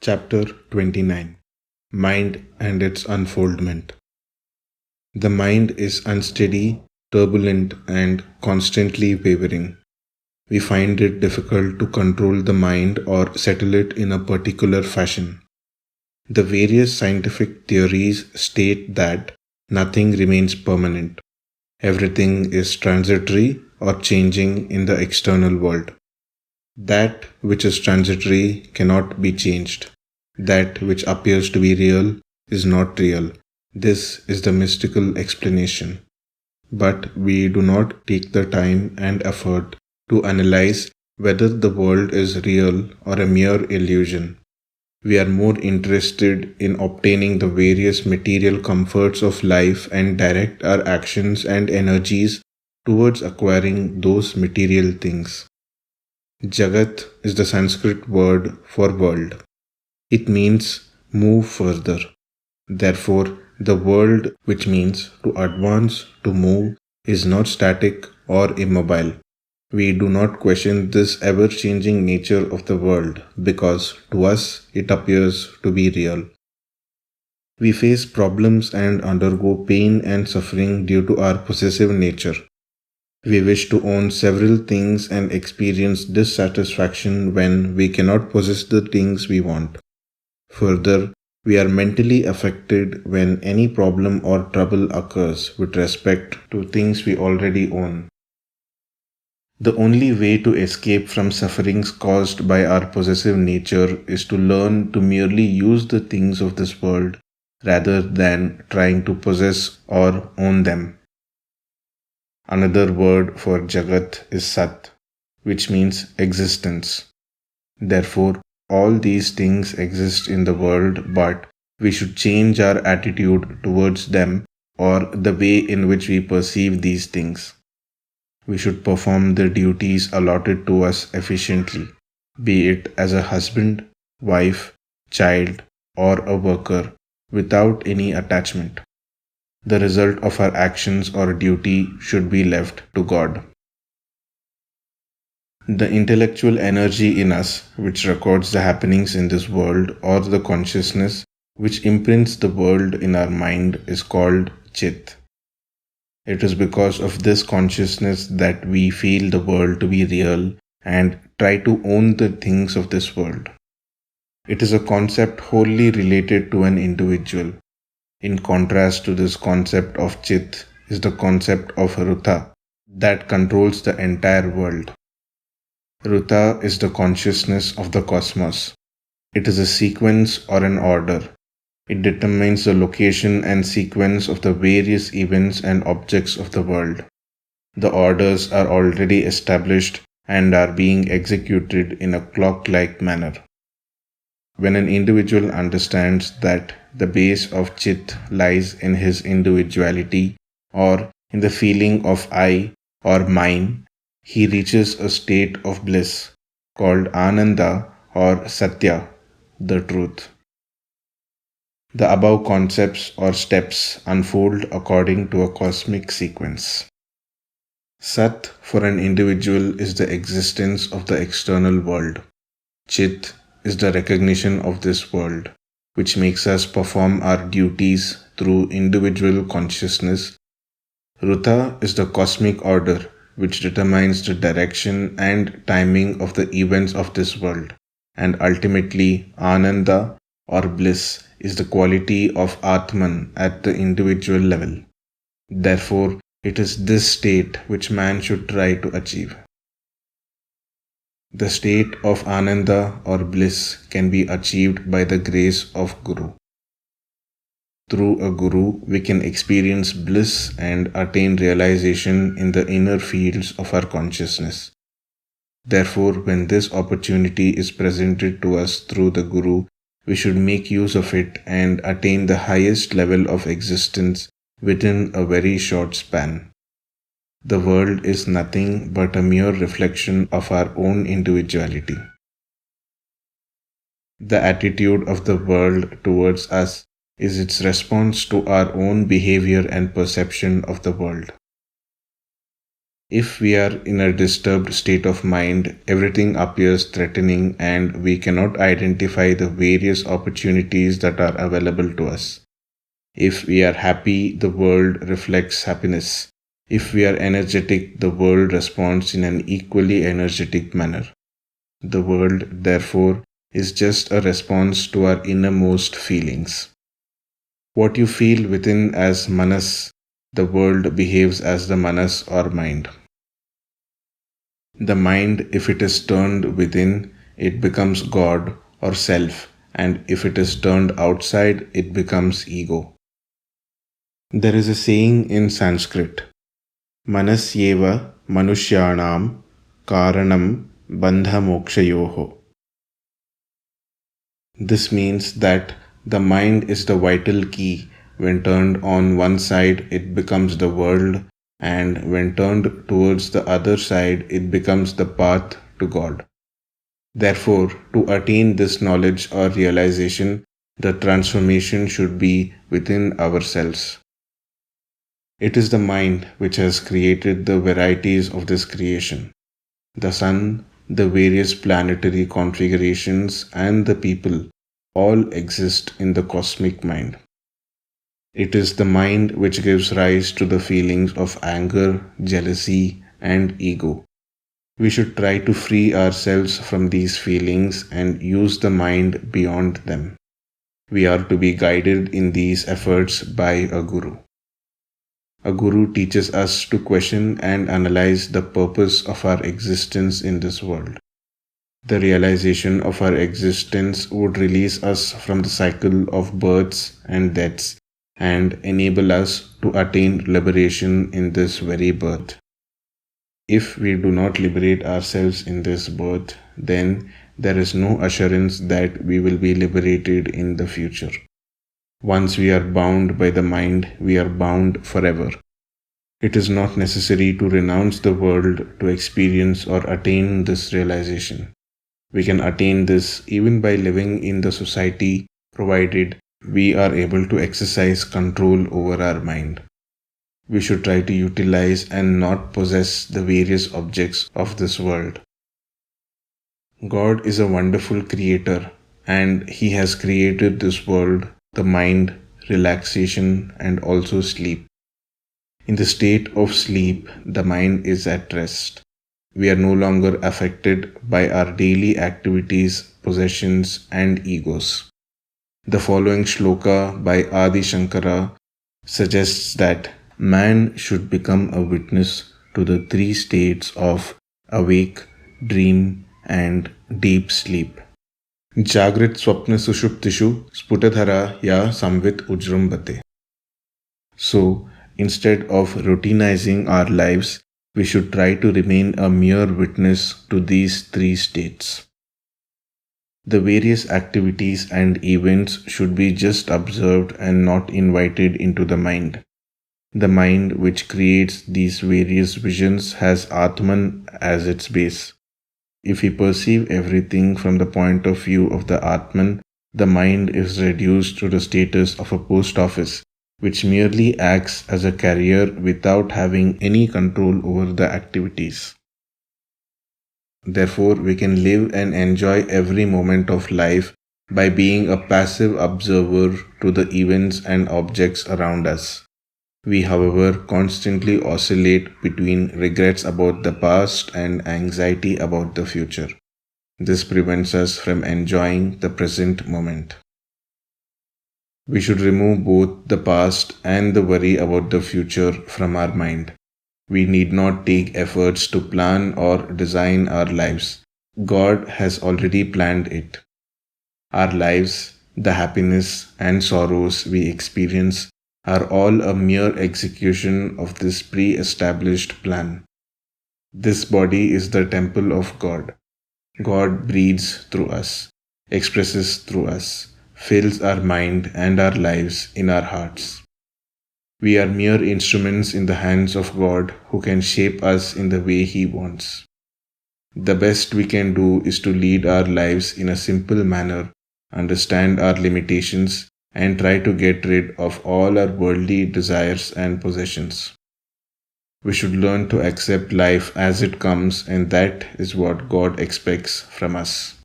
Chapter 29 Mind and its Unfoldment. The mind is unsteady, turbulent, and constantly wavering. We find it difficult to control the mind or settle it in a particular fashion. The various scientific theories state that nothing remains permanent. Everything is transitory or changing in the external world. That which is transitory cannot be changed. That which appears to be real is not real. This is the mystical explanation. But we do not take the time and effort to analyze whether the world is real or a mere illusion. We are more interested in obtaining the various material comforts of life and direct our actions and energies towards acquiring those material things. Jagat is the Sanskrit word for world. It means move further. Therefore, the world, which means to advance, to move, is not static or immobile. We do not question this ever changing nature of the world because to us it appears to be real. We face problems and undergo pain and suffering due to our possessive nature. We wish to own several things and experience dissatisfaction when we cannot possess the things we want. Further, we are mentally affected when any problem or trouble occurs with respect to things we already own. The only way to escape from sufferings caused by our possessive nature is to learn to merely use the things of this world rather than trying to possess or own them. Another word for Jagat is Sat, which means existence. Therefore, all these things exist in the world, but we should change our attitude towards them or the way in which we perceive these things. We should perform the duties allotted to us efficiently, be it as a husband, wife, child, or a worker, without any attachment. The result of our actions or duty should be left to God. The intellectual energy in us, which records the happenings in this world, or the consciousness which imprints the world in our mind, is called Chit. It is because of this consciousness that we feel the world to be real and try to own the things of this world. It is a concept wholly related to an individual. In contrast to this concept of Chit is the concept of Ruta that controls the entire world. Ruta is the consciousness of the cosmos. It is a sequence or an order. It determines the location and sequence of the various events and objects of the world. The orders are already established and are being executed in a clock-like manner. When an individual understands that the base of Chit lies in his individuality or in the feeling of I or mine, he reaches a state of bliss called Ananda or Satya, the truth. The above concepts or steps unfold according to a cosmic sequence. Sat for an individual is the existence of the external world. Chit is the recognition of this world, which makes us perform our duties through individual consciousness. Ruta is the cosmic order, which determines the direction and timing of the events of this world. And ultimately, Ananda or bliss is the quality of Atman at the individual level. Therefore, it is this state which man should try to achieve. The state of Ananda or bliss can be achieved by the grace of Guru. Through a Guru, we can experience bliss and attain realization in the inner fields of our consciousness. Therefore, when this opportunity is presented to us through the Guru, we should make use of it and attain the highest level of existence within a very short span. The world is nothing but a mere reflection of our own individuality. The attitude of the world towards us is its response to our own behavior and perception of the world. If we are in a disturbed state of mind, everything appears threatening and we cannot identify the various opportunities that are available to us. If we are happy, the world reflects happiness. If we are energetic, the world responds in an equally energetic manner. The world, therefore, is just a response to our innermost feelings. What you feel within as manas, the world behaves as the manas or mind. The mind, if it is turned within, it becomes God or self, and if it is turned outside, it becomes ego. There is a saying in Sanskrit, Manasyeva Manushyanam Karanam Bandha Mokshayoho. This means that the mind is the vital key. When turned on one side, it becomes the world, and when turned towards the other side, it becomes the path to God. Therefore, to attain this knowledge or realization, the transformation should be within ourselves. It is the mind which has created the varieties of this creation. The sun, the various planetary configurations, and the people all exist in the cosmic mind. It is the mind which gives rise to the feelings of anger, jealousy, and ego. We should try to free ourselves from these feelings and use the mind beyond them. We are to be guided in these efforts by a guru. A guru teaches us to question and analyze the purpose of our existence in this world. The realization of our existence would release us from the cycle of births and deaths and enable us to attain liberation in this very birth. If we do not liberate ourselves in this birth, then there is no assurance that we will be liberated in the future. Once we are bound by the mind, we are bound forever. It is not necessary to renounce the world to experience or attain this realization. We can attain this even by living in the society, provided we are able to exercise control over our mind. We should try to utilize and not possess the various objects of this world. God is a wonderful creator, and He has created this world, the mind, relaxation, and also sleep. In the state of sleep, the mind is at rest. We are no longer affected by our daily activities, possessions, and egos. The following shloka by Adi Shankara suggests that man should become a witness to the three states of awake, dream, and deep sleep. Jagrit Swapna Sushuptishu Sputadhara Ya Samvit Ujrumbate. So, instead of routinizing our lives, we should try to remain a mere witness to these three states. The various activities and events should be just observed and not invited into the mind. The mind which creates these various visions has Atman as its base. If we perceive everything from the point of view of the Atman, the mind is reduced to the status of a post office, which merely acts as a carrier without having any control over the activities. Therefore, we can live and enjoy every moment of life by being a passive observer to the events and objects around us. We, however, constantly oscillate between regrets about the past and anxiety about the future. This prevents us from enjoying the present moment. We should remove both the past and the worry about the future from our mind. We need not take efforts to plan or design our lives. God has already planned it. Our lives, the happiness and sorrows we experience, are all a mere execution of this pre-established plan. This body is the temple of God. God breathes through us, expresses through us, fills our mind and our lives in our hearts. We are mere instruments in the hands of God who can shape us in the way He wants. The best we can do is to lead our lives in a simple manner, understand our limitations, and try to get rid of all our worldly desires and possessions. We should learn to accept life as it comes, and that is what God expects from us.